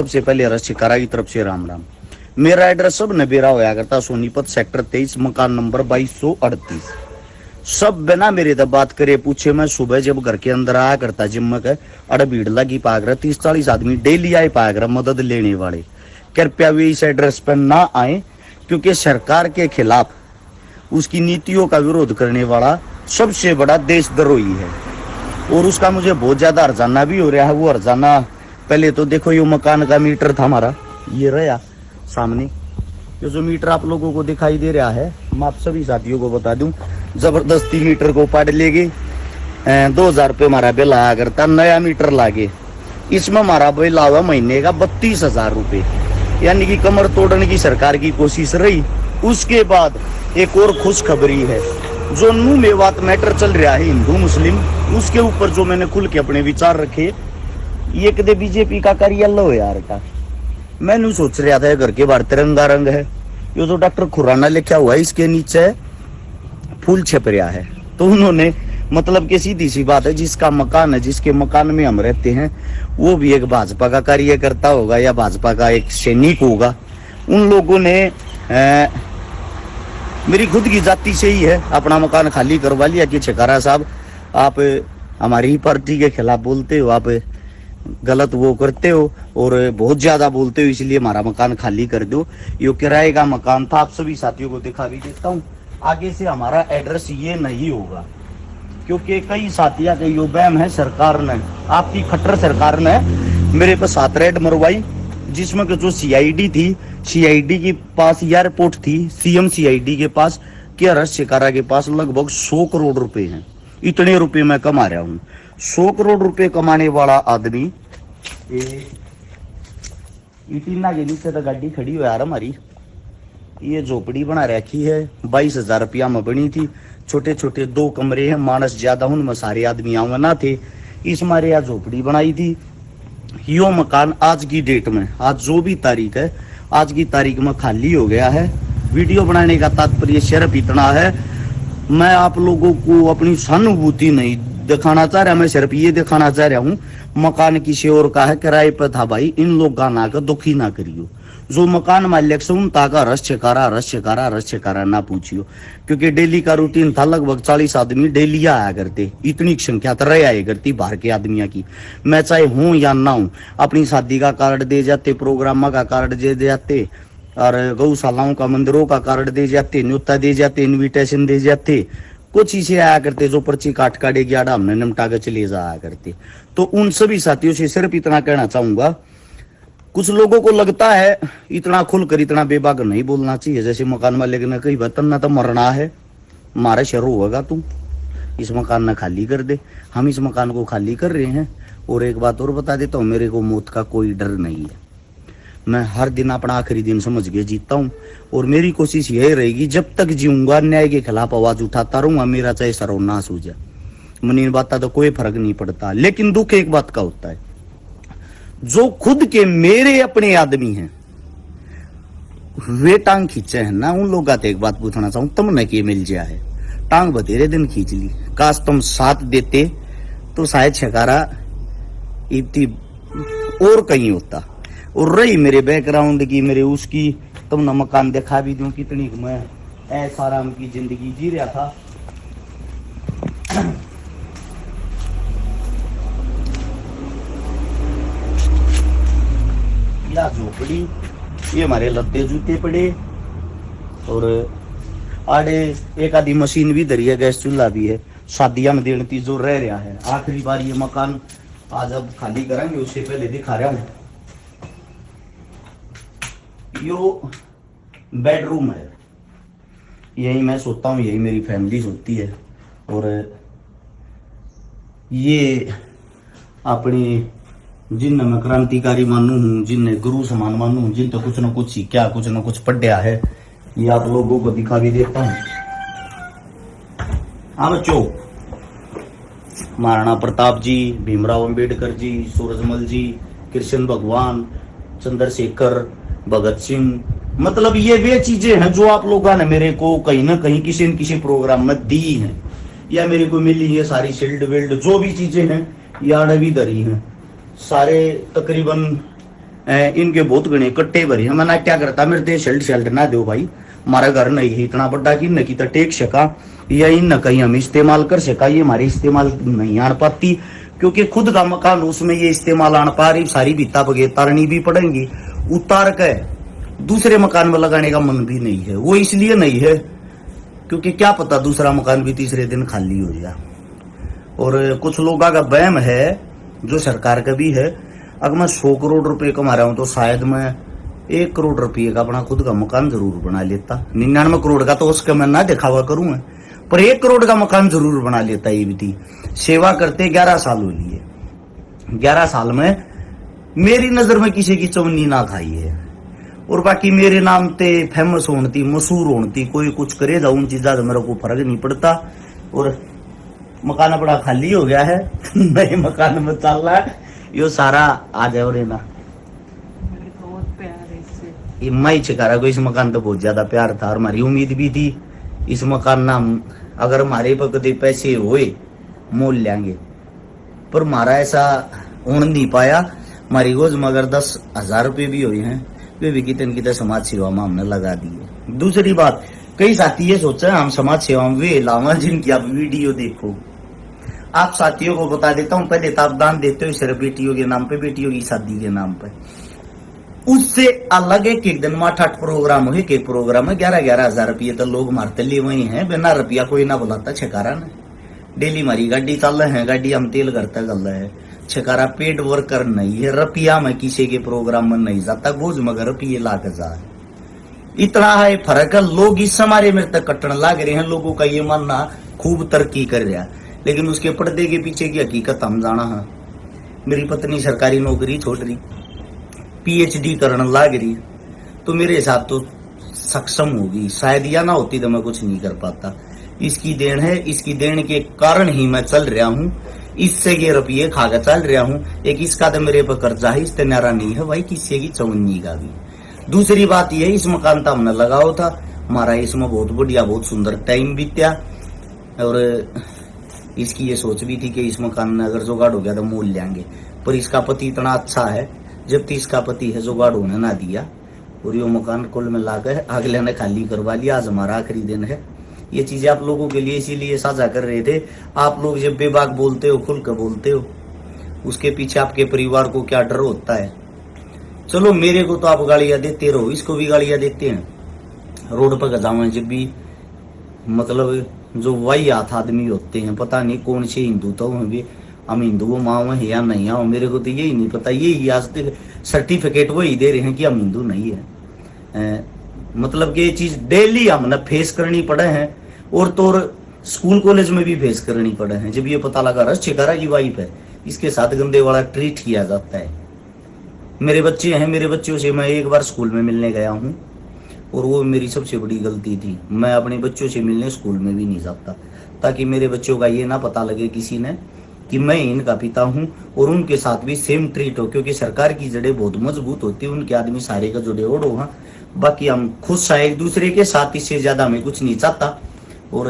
सबसे पहले रसिकारा की तरफ से राम राम। मेरा एड्रेस सब नबेरा होया करता, सोनीपत सेक्टर 23 मकान नंबर 2238। सब बिना मेरे तब बात करे पूछे, मैं सुबह जब घर के अंदर आया करता जिम में अड़ भीड़ लगी पाकर 30-40 आदमी डेली आए पाकर मदद लेने वाले। कृपया वे इस एड्रेस पर ना आए, क्योंकि सरकार के खिलाफ उसकी नीतियों का विरोध करने वाला सबसे बड़ा देशद्रोही है और उसका मुझे बहुत ज्यादा हर्जाना भी हो रहा है। वो हर्जाना पहले तो देखो, ये मकान का मीटर था हमारा, ये रहा सामने, ये जो मीटर आप लोगों को दिखाई दे रहा है, मैं आप सभी साथियों को बता दूं, जबरदस्ती मीटर को पाड़ ले गए। 2000 रुपये हमारा बिल आया करता, नया मीटर लागे, इसमें हमारा बिल आवा महीने का 32,000 रुपये, यानी कि कमर तोड़ने की सरकार की कोशिश रही। उसके बाद एक और खुशखबरी है, जो नू मेवात मैटर चल रहा है हिंदू मुस्लिम, उसके ऊपर जो मैंने खुल के अपने विचार रखे। ये कदे बीजेपी का कार्यालय हो यार का, मैं नहीं सोच रहा था घर के बाहर तिरंगा रंग है, ये जो डॉक्टर खुराना लिखा हुआ है इसके नीचे फूल छप रहा है। तो उन्होंने मतलब कि सीधी सी बात है, जिसका मकान है, जिसके मकान में हम रहते हैं, वो भी एक भाजपा का कार्यकर्ता होगा या भाजपा का एक सैनिक होगा। उन लोगों ने मेरी खुद की जाति से ही है अपना मकान खाली करवा लिया कि छकारा साहब आप हमारी ही पार्टी के खिलाफ बोलते हो, आप गलत वो करते हो और बहुत ज्यादा बोलते हो, इसलिए हमारा मकान खाली कर दो। ये किराए का मकान था, आप सभी साथियों को दिखा भी देता हूँ। आगे से हमारा एड्रेस ये नहीं होगा, क्योंकि कई साथियों के यो बैम है, सरकार ने, आपकी खट्टर सरकार ने मेरे पे 7 रेड मरवाई, जिसमें कि जो सीआईडी थी, सीआईडी के पास यह रिपोर्ट थी, सीएम सीआईडी के पास कि हर्ष शिकारा के पास लगभग 100 करोड़ रुपए हैं। इतने रुपए मैं कमा रहा हूँ। 100 करोड़ रुपए कमाने वाला आदमी, इतना के नीचे तो गाड़ी खड़ी हो यार हमारी, ये झोपड़ी बना रखी है, 22,000 रुपया में बनी थी। छोटे छोटे 2 कमरे हैं, मानस ज्यादा, उनमें सारे आदमी आवे ना थे, इस मारे यहाँ झोपड़ी बनाई थी। यो मकान आज की डेट में, आज जो भी तारीख है, आज की तारीख में खाली हो गया है। वीडियो बनाने का तात्पर्य सिर्फ इतना है, मैं आप लोगों को अपनी सहानुभूति नहीं दिखाना चाह रहा, मैं सिर्फ ये दिखाना चाह रहा हूँ मकान किसी और का है, किराए पर था भाई, इन लोग का ना कर दुखी ना करियो। जो मकान मालिक से उन ताका रस छकारा ना पूछियो, क्योंकि डेली का रूटीन था, लगभग 40 आदमी डेली आया करते, इतनी संख्या तो रह आया करती बाहर के आदमियों की। मैं चाहे हूँ या ना हूँ, अपनी शादी का कार्ड दे जाते, प्रोग्राम का कार्ड दे जाते, और गौशालाओं का, मंदिरों का कार्ड दे जाते, न्योता दे जाते, इन्विटेशन दे जाते, कुछ इसे आया करते, जो पर्ची काट काटे गया हमने निमटा के चले जाया करते। तो उन सभी साथियों से सिर्फ इतना कहना चाहूंगा, कुछ लोगों को लगता है इतना खुलकर, इतना बेबाक नहीं बोलना चाहिए, जैसे मकान मालिक ने कही वतन ना तो मरना है, मारे शुरू होगा, तू इस मकान ना खाली कर दे। हम इस मकान को खाली कर रहे हैं। और एक बात और बता देता हूँ, मेरे को मौत का कोई डर नहीं है, मैं हर दिन अपना आखिरी दिन समझ के जीता हूँ, और मेरी कोशिश यही रहेगी, जब तक जीऊंगा न्याय के खिलाफ आवाज उठाता रहूंगा, मेरा चाहे सर्वनाश हो जाए, मुझे इन बात का तो कोई फर्क नहीं पड़ता। लेकिन दुख एक बात का होता है, जो खुद के मेरे अपने आदमी हैं वे टांग खींचे हैं ना, उन लोगों का एक बात पूछना चाहूं, तुमने के मिल जाए है, टांग बतेरे दिन खींच ली, काश तुम साथ देते तो शायद छकारा इतनी और कहीं होता। और रही मेरे बैकग्राउंड की, मेरे उसकी, तुमने मकान दिखा भी दूं कितनी मैं ऐसा आराम की जिंदगी जी रहा था। या झोपड़ी, ये हमारे लत्ते जूते पड़े, और आड़े एक आधी मशीन भी धरी है, गैस चूल्हा भी है, शादियां में देती जो रह रहा है। आखिरी बार ये मकान आज अब खाली करेंगे, उससे पहले दिखा रहा हूं, यो बेडरूम है, यही मैं सोता हूँ, यही मेरी फैमिली सोती है। और ये अपनी जिन मैं क्रांतिकारी मानू हूँ, जिन्हें गुरु समान मानू हूँ, जिन तो कुछ न कुछ सीखा, कुछ न कुछ पढ़ा है, ये आप लोगों को दिखा भी देता हूँ। हाँ बच्चों, महाराणा प्रताप जी, भीमराव अंबेडकर जी, सूरजमल जी, कृष्ण भगवान, चंद्रशेखर, भगत सिंह, मतलब ये वे चीजें हैं जो आप लोगों ने मेरे को कहीं ना कहीं किसी न किसी प्रोग्राम में दी हैं, या मेरे को मिली है। सारी शील्ड विल्ड जो भी चीजें हैं यार भी धरी हैं, सारे तकरीबन इनके बहुत गणे कट्टे भरे हैं। मैं क्या करता, मेरे ते शल्ट शल्ट ना दो भाई, हमारा घर नहीं है इतना बड़ा कि न की तो टेक सका या इन न कहीं हम इस्तेमाल कर सका, ये हमारे इस्तेमाल नहीं आन पाती, क्योंकि खुद का मकान उसमें ये इस्तेमाल आन पा रही, सारी बीता बगे तारनी भी पड़ेंगी, उतार के दूसरे मकान में लगाने का मन भी नहीं है। वो इसलिए नहीं है क्योंकि क्या पता दूसरा मकान भी तीसरे दिन खाली हो जाए। और कुछ लोगों का वहम है, जो सरकार का भी है, अगर मैं 100 करोड़ रुपए कमा रहा हूं तो शायद मैं 1 करोड़ रुपए का अपना खुद का मकान जरूर बना लेता। 99 करोड़ का तो उसका मैं ना दिखावा करूं, पर 1 करोड़ का मकान जरूर बना लेता। ये भी थी सेवा करते 11 साल हो लिए, 11 साल में मेरी नजर में किसी की चवन्नी ना खाई है। और बाकी मेरे नाम ते फेमस होती, मशहूर होती, कोई कुछ करे जाऊं चीजा तो मेरे को फर्क नहीं पड़ता। और मकान बड़ा खाली हो गया है नए मकान में चल रहा है, यो सारा आ जाओ रे ना, बहुत प्यार है इससे। ये मैं चकारा को इस मकान तो बहुत ज्यादा प्यार था और हमारी उम्मीद भी थी इस मकान ना अगर हमारे पर कभी पैसे हुए मोल लेंगे, पर हमारा ऐसा होने नहीं पाया। हमारी रोज मगर 10,000 रुपये भी हुए हैं, वे भी कितने कितने समाज सेवा में हमने लगा दिए। दूसरी बात, कई साथी ये सोचा हम समाज सेवा में वे लावा जिनकी आप वीडियो देखो। आप साथियों को बता देता हूँ, पहले तो आप दान देते हो सिर्फ बेटियों के नाम पे, बेटियों की शादी के नाम पे। उससे अलग एक दिन में 8 प्रोग्राम हुए, के प्रोग्राम में 11-11 हजार रुपये तो लोग मारते लिए वही है, बिना रुपया कोई ना बुलाता। छकारा ने डेली मारी गाड़ी चल रहे हैं, गाड़ी हम तेल करता चल रहे हैं। छकारा पेड वर्कर नहीं है, रुपया में किसी के प्रोग्राम में नहीं जाता, गोज मगर रुपये लाग जा। इतना है फर्क है। लोग इस हमारे मेरे तक कटन लाग रहे हैं, लोगों का ये मानना खूब तरक्की कर रहा, लेकिन उसके पर्दे के पीछे की हकीकत हम जाना है। मेरी पत्नी सरकारी नौकरी छोड़ रही, PhD करने लाग रही, तो मेरे साथ तो सक्षम होगी, शायद या ना होती तो मैं कुछ नहीं कर पाता। इसकी देन है, इसकी देन के कारण ही मैं चल रहा हूँ, इससे ये रुपये खाकर चल रहा हूँ। एक इसका तो मेरे पर कर्जा है, इससे नारा नहीं है भाई किसी की चौन्नी का भी। दूसरी बात यह, इस मकान तो हमने लगाओ था, हमारा इसमें बहुत बढ़िया बहुत सुंदर टाइम बीत्या। और इसकी ये सोच भी थी कि इस मकान में अगर जुगाड़ हो गया तो मोल लेंगे, पर इसका पति इतना अच्छा है, जबकि इसका पति है जुगाड़ होने ना दिया, और ये मकान कुल मिलाकर अगले ने खाली करवा लिया। आज हमारा आखिरी दिन है। ये चीजें आप लोगों के लिए इसीलिए साझा कर रहे थे। आप लोग जब बेबाक बोलते हो, खुल कर बोलते हो, उसके पीछे आपके परिवार को क्या डर होता है। चलो मेरे को तो आप गालियां देते रहो, इसको भी गालियां देते हैं। रोड पर गजावा जब भी, मतलब जो वाहियात आदमी होते हैं, पता नहीं कौन से हिंदू तो होंगे, हम हिंदू माओ है या नहीं आओ, मेरे को तो यही नहीं पता। यही आज तक सर्टिफिकेट वही दे रहे हैं कि हम हिंदू नहीं है। मतलब कि ये चीज डेली हमने फेस करनी पड़े हैं, और तो और स्कूल कॉलेज में भी फेस करनी पड़े हैं। जब ये पता लगा रस छिकारा की वाइफ है, इसके साथ गंदे वाला ट्रीट किया जाता है। मेरे बच्चे हैं, मेरे बच्चों से मैं एक बार स्कूल में मिलने गया हूँ, और वो मेरी सबसे बड़ी गलती थी। मैं अपने बच्चों से मिलने स्कूल में भी नहीं जाता, ताकि मेरे बच्चों का ये ना पता लगे किसी ने कि मैं इनका पिता हूँ, और उनके साथ भी सेम ट्रीट हो, क्योंकि सरकार की जड़ें बहुत मजबूत होती है, उनके आदमी सारे का जुड़े ओढ़ो। हाँ, बाकी हम खुश है एक दूसरे के साथ, इससे ज्यादा हमें कुछ नहीं चाहता। और